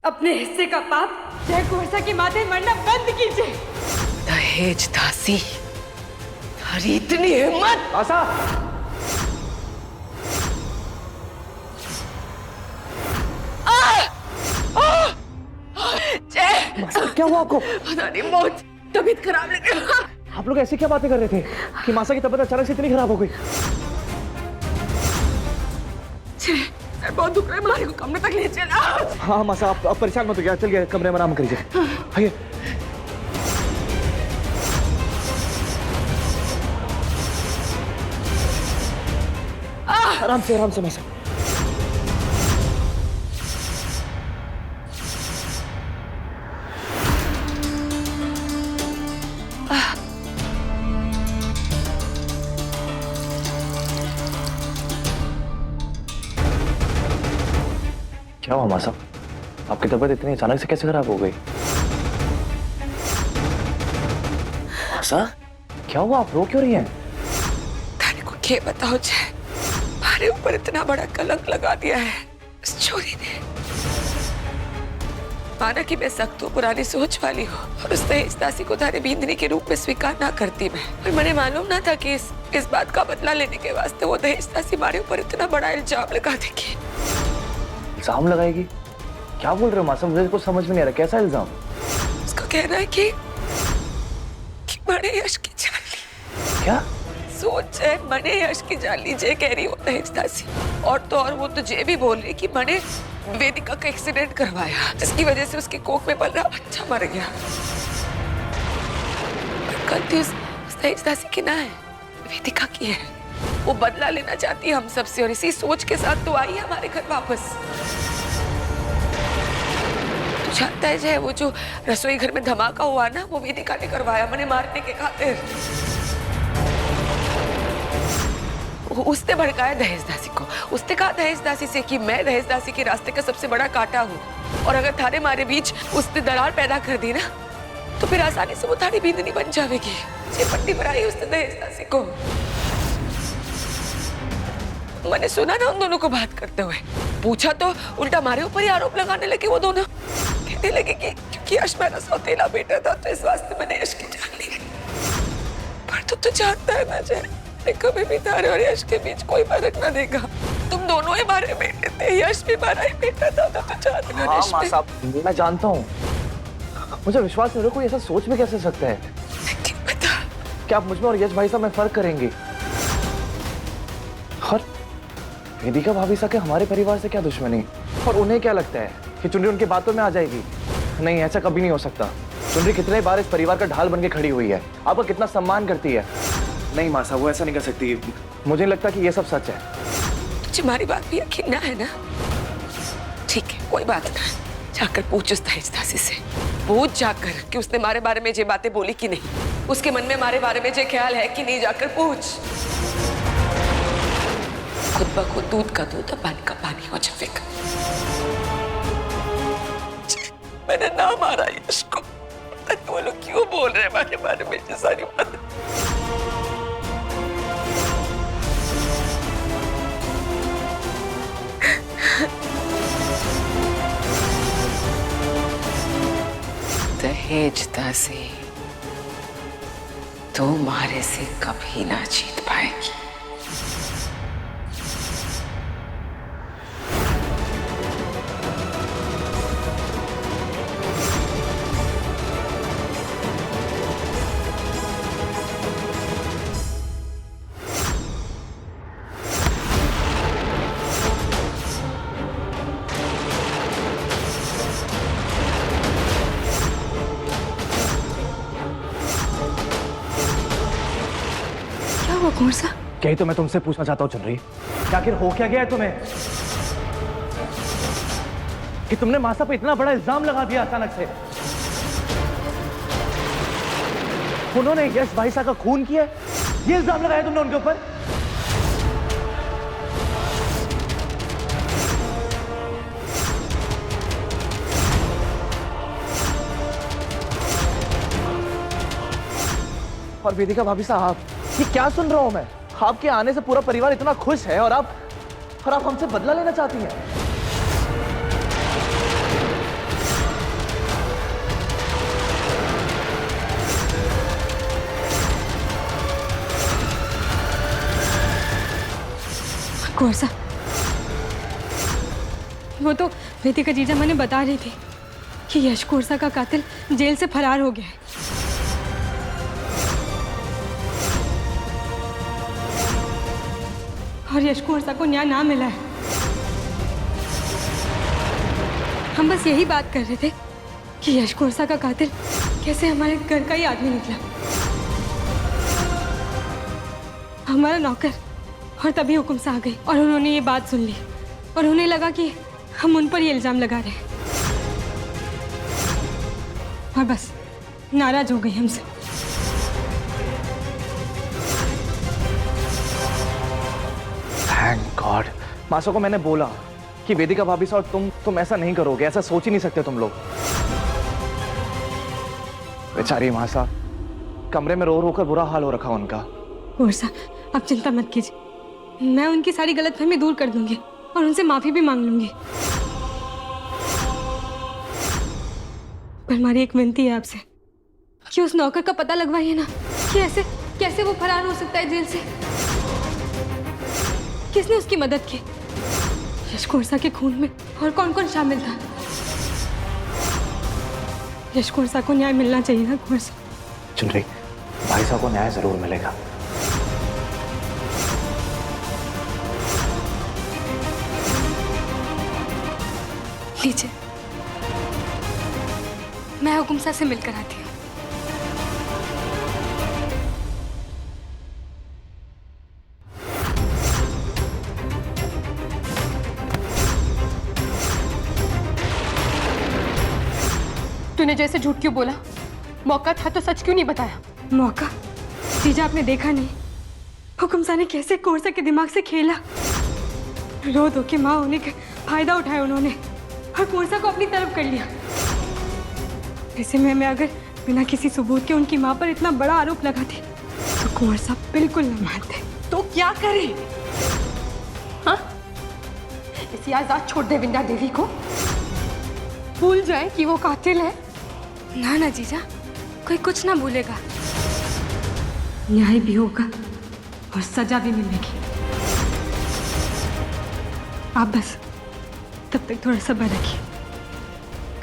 अपने हिस्से का पाप जय कुहसा के माथे मरना बंद कीजिए। दहेज दासी, थारी इतनी हिम्मत! आशा! क्या हुआ आपको? पता नहीं, मौत, तबीयत खराब लग रही। आप लोग ऐसी क्या बातें कर रहे थे कि मासा की तबीयत अचानक से इतनी खराब हो गई? बहुत दुख रहा है, मारे को कमरे तक ले चला। हाँ मासा, आप परेशान मत होइए, चलिए कमरे में आराम करिए। आइए। आराम से मासा। क्या हुआ मासा? आपकी तबीयत इतनी अचानक से कैसे खराब हो गई? मासा, क्या हुआ? आप रो क्यों रही हैं? थाने को क्या बताओ जय, हमारे ऊपर इतना बड़ा कलंक लगा दिया है इस चोरी ने। माना कि मैं सख्त हूँ, पुरानी सोच वाली हूँ और उस दहेज दासी को थाने बींदनी के रूप में स्वीकार ना करती मैं, पर मुझे मालूम ना था कि इस बात का बदला लेने के वास्ते वो दहेज दासी हमारे ऊपर इतना बड़ा इल्जाम लगा देगी। इल्जाम लगाएगी? क्या बोल रहे हो मासा? मुझे कुछ समझ में नहीं आ रहा, कैसा इल्जाम? उसका कहना है कि बड़े यश की जाली। क्या? सोच है, मने यश की जाली जय कह रही हो दहेज दासी। और तो और वो तो जय भी बोल रही कि मने वेदिका का एक्सीडेंट करवाया, जिसकी वजह से उसके कोख में पल रहा बच्चा मर गया। पर गलती उस दहेज दासी की ना है, वेदिका की है। वो बदला लेना चाहती है हम सबसे और इसी सोच के साथ तो आई है हमारे घर वापस। तू जानता है जय, वो जो रसोई घर में धमाका हुआ ना, वो वेदिका ने करवाया मने मारने के खातिर। उसने भड़काया दहेज दासी को। उसने कहा दहेज दासी से कि मैं दहेज दासी के रास्ते का सबसे बड़ा कांटा हूँ और अगर थारे मारे बीच उसने दरार पैदा कर दी ना, तो फिर आसानी से वो थारी बींदनी बन जाएगी। ये पट्टी बनाई उसने दहेज दासी को। मैंने सुना ना उन दोनों को बात करते हुए, पूछा तो उल्टा हमारे ऊपर ही आरोप लगाने लगे वो दोनों। कहने लगे कि क्योंकि यश मेरा सौतेला बेटा था तो इस वास्ते मैंने यश की जान ली। पर तू तो जानता है ना जय, कभी भी तारे और यश के बीच कोई फर्क ना देगा। तुम दोनों ही हमारे बेटे थे, यश भी हमारा ही बेटा था। तो जानते हो हाँ माँ साहब, मैं जानता हूँ, मुझे विश्वास नहीं, कोई ऐसा सोच में कैसे सकता है? बता, क्या आप मुझ में और यश भाई साहब में फर्क करेंगी? और वेदिका भाभी साहब के हमारे परिवार से क्या दुश्मनी? और उन्हें क्या लगता है कि चुनरी उनकी बातों में आ जाएगी? नहीं, ऐसा कभी नहीं हो सकता। चुनरी कितने बार इस परिवार का ढाल बन के खड़ी हुई है, आपका कितना सम्मान करती है। नहीं माँ साहब, वो ऐसा नहीं कर सकती। मुझे नहीं लगता कि ये सब सच है। तुझे हमारी बात भी यकीन ना है ना? ठीक है, कोई बात ना, जाकर पूछ उस दहेज दासी से, पूछ जाकर कि उसने हमारे बारे में ये बातें बोली कि नहीं, उसके मन में हमारे बारे में ये ख्याल है कि नहीं, जाकर पूछ। खुद ब खुद दूध का दूध और पानी का पानी हो जाएगा। मैंने ना मारा यश को, वो लोग क्यों बोल रहे हैं हमारे बारे में ये सारी बातें? दहेज दासी, तू मारे से कभी ना जीत पाएगी। यही तो मैं तुमसे पूछना चाहता हूँ चुनरी, आखिर हो क्या गया है तुम्हें कि तुमने मासा पे इतना बड़ा इल्जाम लगा दिया अचानक से? उन्होंने यश भाई साहब का खून किया, ये इल्जाम लगाया तुमने उनके ऊपर? और वेदिका भाभी साहब, ये क्या सुन रहा हूं मैं? आपके आने से पूरा परिवार इतना खुश है और आप हमसे बदला लेना चाहती हैं। कोरसा, वो तो वेदिका जीजा मैंने बता रही थी कि यश कोरसा का कातिल जेल से फरार हो गया है। और यश कोरसा को न्याय ना मिला है। हम बस यही बात कर रहे थे कि यश कोरसा का कातिल कैसे हमारे घर का ही आदमी निकला, हमारा नौकर। और तभी हुकुम से आ गई और उन्होंने ये बात सुन ली और उन्हें लगा कि हम उन पर ये इल्जाम लगा रहे हैं और बस नाराज हो गई हमसे। Thank God. मासा को मैंने बोला कि वेदिका भाभी से और तुम ऐसा नहीं करोगे, ऐसा सोच ही नहीं सकते तुम लोग। बेचारी मासा कमरे में रो रो कर बुरा हाल हो रखा उनका। कोरसा, आप चिंता मत कीजिए, मैं उनकी सारी गलतफहमी दूर कर दूंगी और उनसे माफी भी मांग लूंगी। पर हमारी एक विनती है आपसे कि उस नौकर का पता लगवाइए ना कि ऐसे कैसे वो फरार हो सकता है जेल से। किसने उसकी मदद की? यश कोरसा के खून में और कौन कौन शामिल था? यश कोरसा को न्याय मिलना चाहिए ना कोरसा। चुनरी, भाई साहब को न्याय जरूर मिलेगा। लीजिए, मैं हुकुमसा से मिलकर आती हूँ। तूने जैसे झूठ क्यों बोला? मौका था तो सच क्यों नहीं बताया? मौका? जीजा आपने देखा नहीं हुकुमसा ने कैसे कोरसा के दिमाग से खेला। रो धो के माँ होने का फायदा उठाया उन्होंने और कोरसा को अपनी तरफ कर लिया। ऐसे में अगर बिना किसी सबूत के उनकी माँ पर इतना बड़ा आरोप लगाती तो कोरसा बिल्कुल न मानते। तो क्या करे? हाँ, इसी आजाद छोड़ दे विंध्या देवी को, भूल जाए कि वो कातिल है। ना ना जीजा, कोई कुछ ना भूलेगा, न्याय भी होगा और सजा भी मिलेगी। आप बस तब तक थोड़ा सब्र रखिए।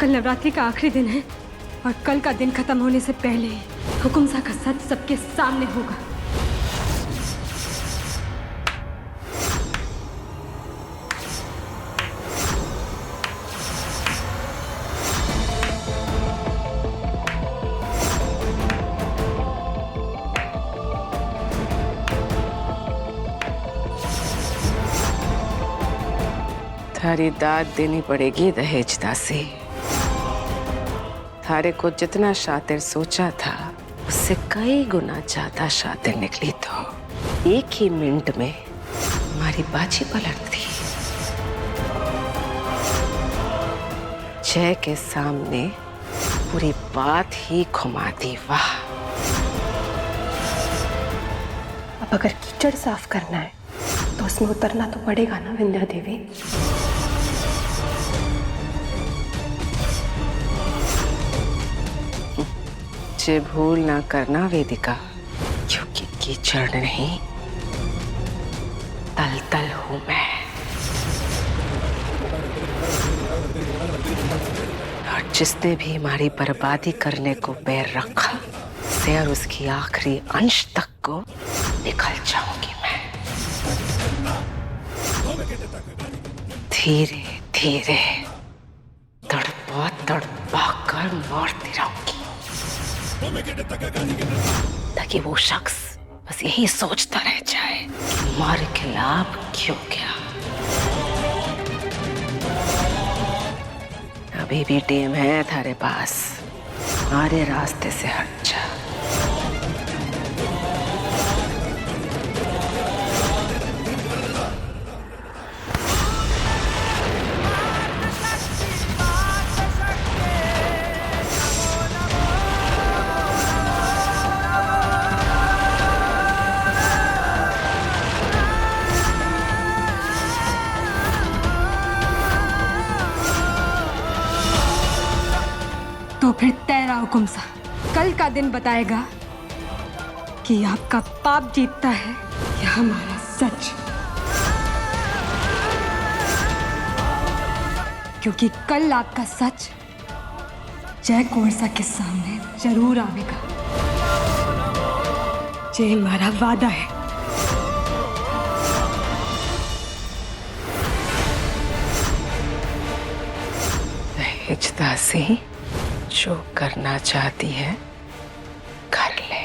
कल नवरात्रि का आखिरी दिन है और कल का दिन खत्म होने से पहले ही हुकुमसा का सच सबके सामने होगा। थारी दाद देनी पड़ेगी दहेज दासी। थारे को जितना शातिर सोचा था उससे कई गुना ज्यादा शातिर निकली। तो एक ही मिनट में हमारी बाजी पलट दी। जय के सामने पूरी बात ही घुमा दी। वाह! अब अगर कीचड़ साफ करना है तो उसमें उतरना तो पड़ेगा ना विंध्या देवी। मुझे भूल ना करना वेदिका, क्योंकि कीचड़ नहीं तल हूं मैं। और जिसने भी हमारी बर्बादी करने को पैर रखा से और उसकी आखिरी अंश तक को निकल जाऊंगी मैं। धीरे धीरे तड़पा कर मारती रहूंगी ताकि वो शख्स बस यही सोचता रह जाए कि मार के लाभ क्यों गया। अभी भी टेम है थारे पास, हमारे रास्ते से हट जा। तो फिर तेरा हुकुमसा कल का दिन बताएगा कि आपका पाप जीतता है या हमारा सच। क्योंकि कल आपका सच जय कोरसा के सामने जरूर आवेगा। ये हमारा वादा है। दहेज दासी जो करना चाहती है कर ले।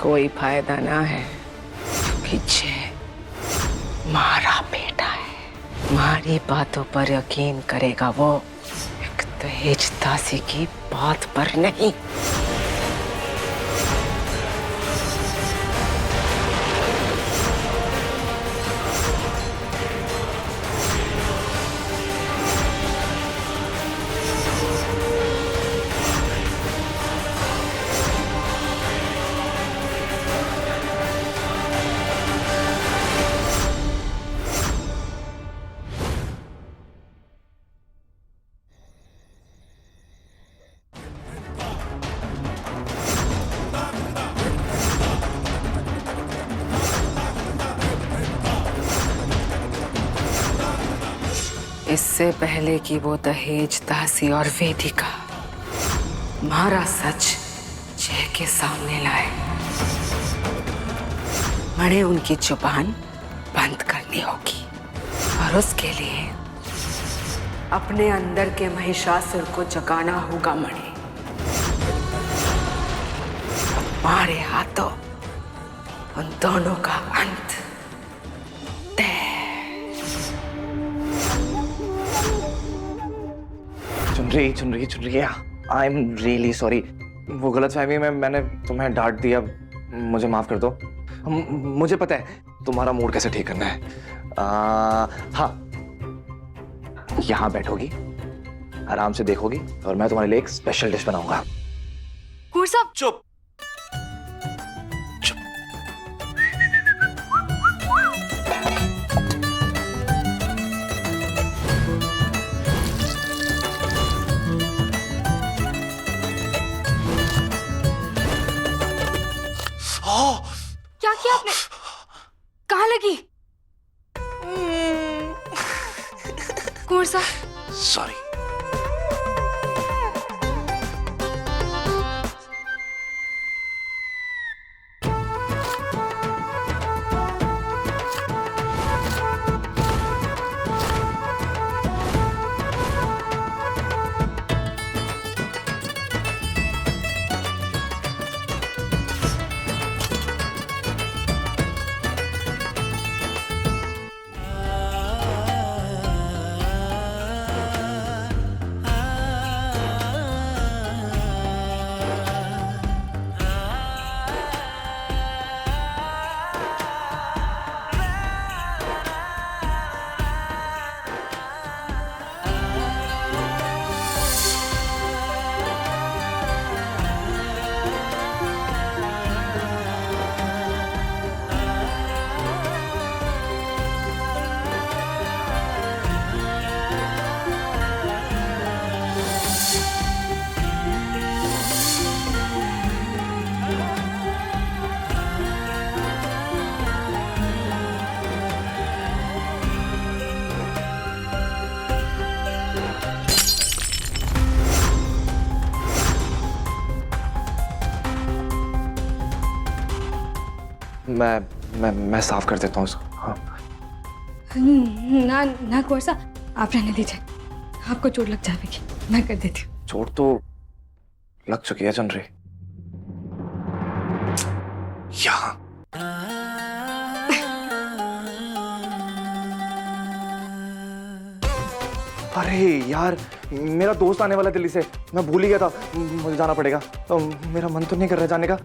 कोई फायदा ना है क्योंकि जय मारा बेटा है। हमारी बातों पर यकीन करेगा वो, एक दहेज दासी की बात पर नहीं। इससे पहले कि वो दहेज दासी और वेदिका हमारा सच जय के सामने लाए, मणे उनकी जुबान बंद करनी होगी और उसके लिए अपने अंदर के महिषासुर को जगाना होगा। मणे हमारे हाथों उन दोनों का अंत तय। चुन रही है। I am really sorry. वो गलतफहमी में मैंने तुम्हें डांट दिया, मुझे माफ कर दो। मुझे पता है तुम्हारा मूड कैसे ठीक करना है। हाँ, यहाँ बैठोगी, आराम से देखोगी और मैं तुम्हारे लिए एक स्पेशल डिश बनाऊंगा। कौर साहब चुप। क्या किया आपने? कहाँ लगी? कौर साहब सॉरी। मैं साफ कर देता हूँ उसको। हाँ। ना ना कौर साहब, आप रहने दीजिए, आपको चोट लग जाएगी। मैं कर देती हूँ। चोट तो लग चुकी है चंद्री। यहाँ अरे यार, मेरा दोस्त आने वाला है दिल्ली से, मैं भूल ही गया था। मुझे जाना पड़ेगा। तो मेरा मन तो नहीं कर रहा जाने का,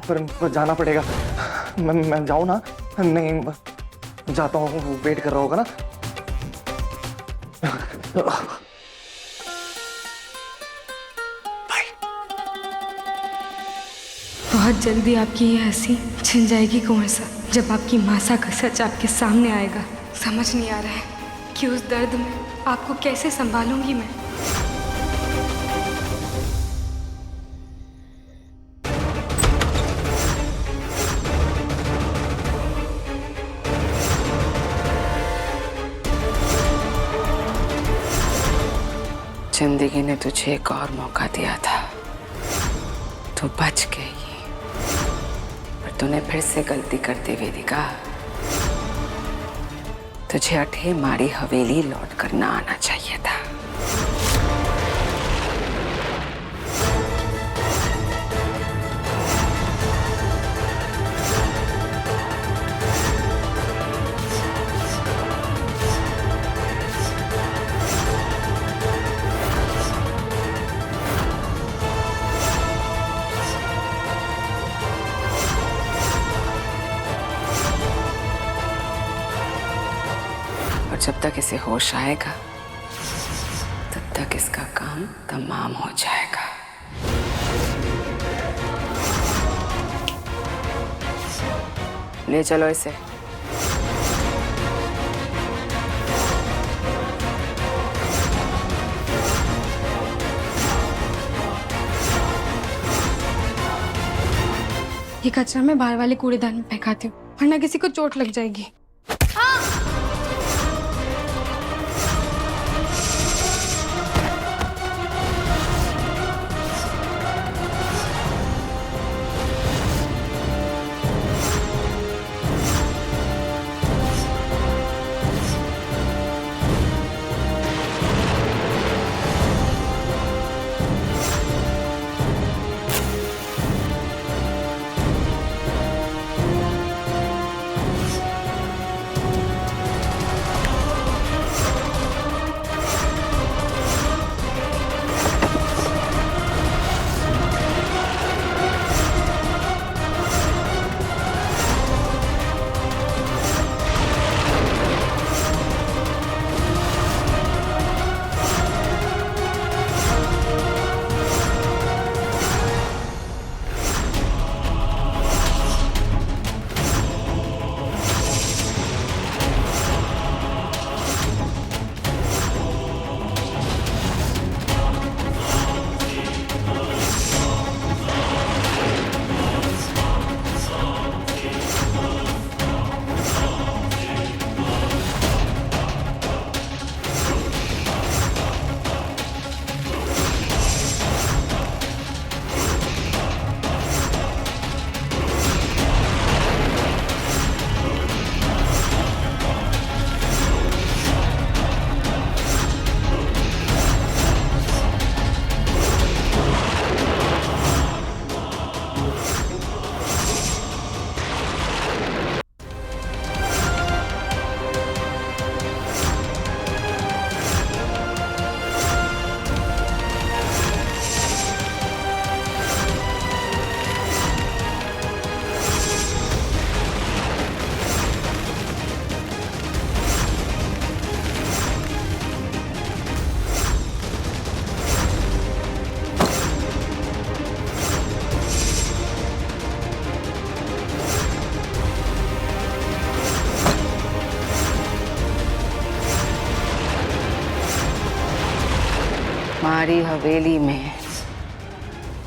पर जाना पड़ेगा। मैं जाऊँ ना? नहीं जाता हूँ, वेट कर रहा होगा ना। बाय। बहुत जल्दी आपकी ये हंसी छिन जाएगी कुंवर साहब, जब आपकी मासा का सच आपके सामने आएगा। समझ नहीं आ रहा है कि उस दर्द में आपको कैसे संभालूंगी मैं। जिंदगी ने तुझे एक और मौका दिया था, तू बच गई, पर तूने फिर से गलती कर दी वेदिका। तुझे अठे मारी हवेली लौट कर ना आना चाहिए था। जब तक इसे होश आएगा तब तक इसका काम तमाम हो जाएगा। ले चलो इसे। ये कचरा मैं बाहर वाले कूड़ेदान में फेंकाती हूँ, वरना किसी को चोट लग जाएगी। हमारी हवेली में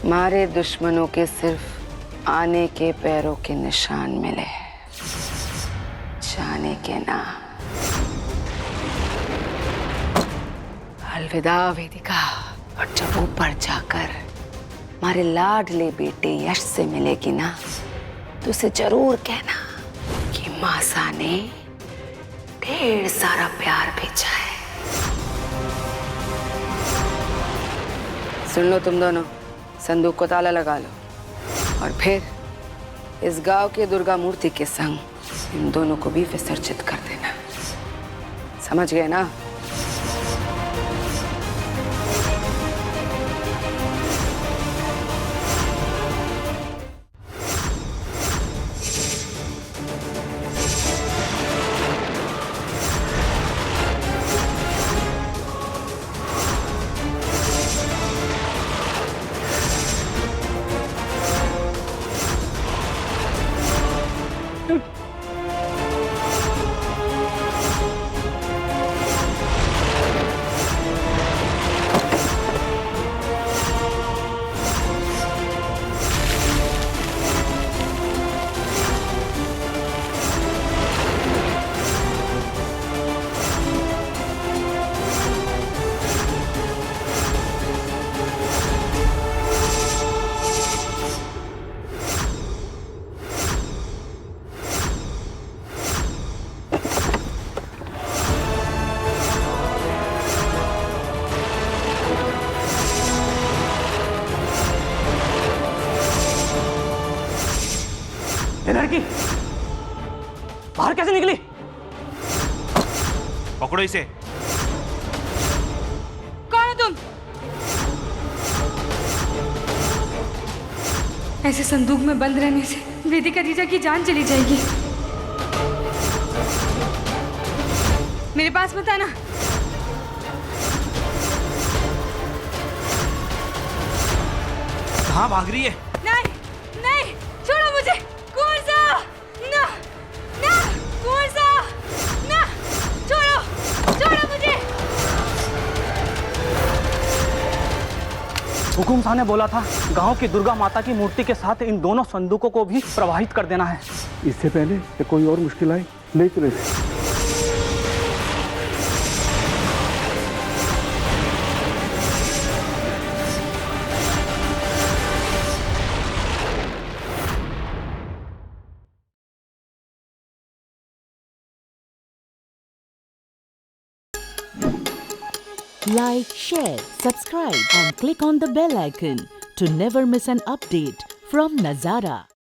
मारे दुश्मनों के सिर्फ आने के पैरों के निशान मिले, जाने के ना। अलविदा वेदिका। और जब ऊपर जाकर हमारे लाडले बेटे यश से मिलेगी ना, तो उसे जरूर कहना कि मासा ने ढेर सारा प्यार भेजा है। सुन लो तुम दोनों, संदूक को ताला लगा लो और फिर इस गांव के दुर्गा मूर्ति के संग इन दोनों को भी विसर्जित कर देना। समझ गए ना? की बाहर कैसे निकली? पकड़ो इसे। कौन हो तुम? ऐसे संदूक में बंद रहने से वेदिका जीजा की जान चली जाएगी। मेरे पास मत आना। कहाँ भाग रही है? नहीं नहीं, छोड़ो मुझे। कोर्सा ना ना, कोर्सा ना, छोड़ो छोड़ो मुझे। हुकुम शाह ने बोला था गांव की दुर्गा माता की मूर्ति के साथ इन दोनों संदूकों को भी प्रवाहित कर देना है। इससे पहले कि कोई और मुश्किल आए ले चले थे। Like, share, subscribe and click on the bell icon to never miss an update from Nazara.